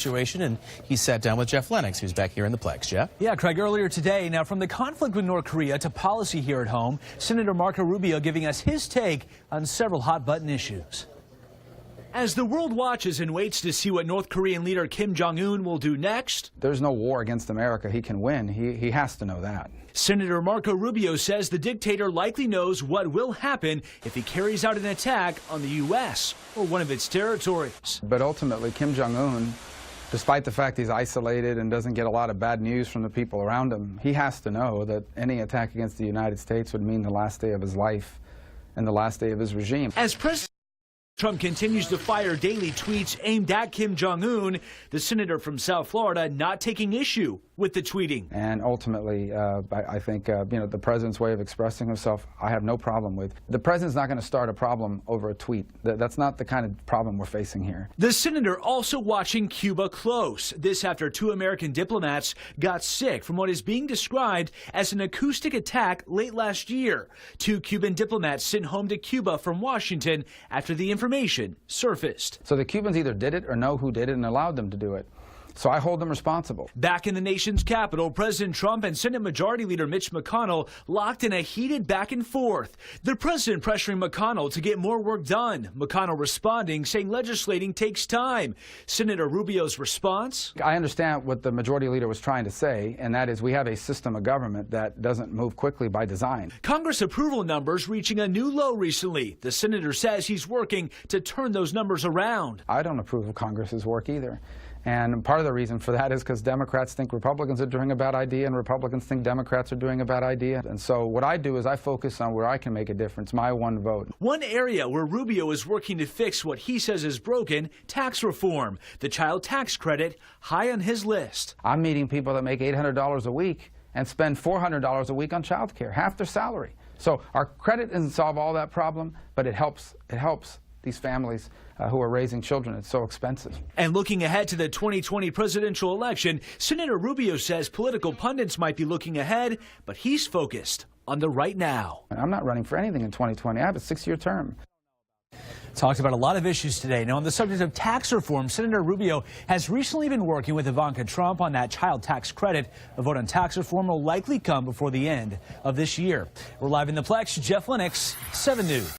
situation, and he sat down with Jeff Lennox, who's back here in the Plex. Jeff? Yeah, Craig, earlier today, now from the conflict with North Korea to policy here at home, Senator Marco Rubio giving us his take on several hot-button issues. As the world watches and waits to see what North Korean leader Kim Jong-un will do next, there's no war against America he can win. He has to know that. Senator Marco Rubio says the dictator likely knows what will happen if he carries out an attack on the U.S. or one of its territories. But ultimately, Kim Jong-un, despite the fact he's isolated and doesn't get a lot of bad news from the people around him, he has to know that any attack against the United States would mean the last day of his life and the last day of his regime. As President Trump continues to fire daily tweets aimed at Kim Jong-un, the senator from South Florida not taking issue with the tweeting. And ultimately, I think, the president's way of expressing himself, I have no problem with. The president's not going to start a problem over a tweet. That's not the kind of problem we're facing here. The senator also watching Cuba close. This after 2 American diplomats got sick from what is being described as an acoustic attack late last year. 2 Cuban diplomats sent home to Cuba from Washington after the information surfaced. So the Cubans either did it or know who did it and allowed them to do it. So I hold them responsible. Back in the nation's capital, President Trump and Senate Majority Leader Mitch McConnell locked in a heated back and forth. The president pressuring McConnell to get more work done. McConnell responding, saying legislating takes time. Senator Rubio's response? I understand what the Majority Leader was trying to say, and that is we have a system of government that doesn't move quickly by design. Congress approval numbers reaching a new low recently. The senator says he's working to turn those numbers around. I don't approve of Congress's work either. And part of the reason for that is because Democrats think Republicans are doing a bad idea and Republicans think Democrats are doing a bad idea. And so what I do is I focus on where I can make a difference, my one vote. One area where Rubio is working to fix what he says is broken, tax reform. The child tax credit high on his list. I'm meeting people that make $800 a week and spend $400 a week on child care, half their salary. So our credit doesn't solve all that problem, but it helps these families who are raising children. It's so expensive. And looking ahead to the 2020 presidential election, Senator Rubio says political pundits might be looking ahead, but he's focused on the right now. I'm not running for anything in 2020. I have a 6-year term. Talked about a lot of issues today. Now, on the subject of tax reform, Senator Rubio has recently been working with Ivanka Trump on that child tax credit. A vote on tax reform will likely come before the end of this year. We're live in the Plex. Jeff Lennox, 7 News.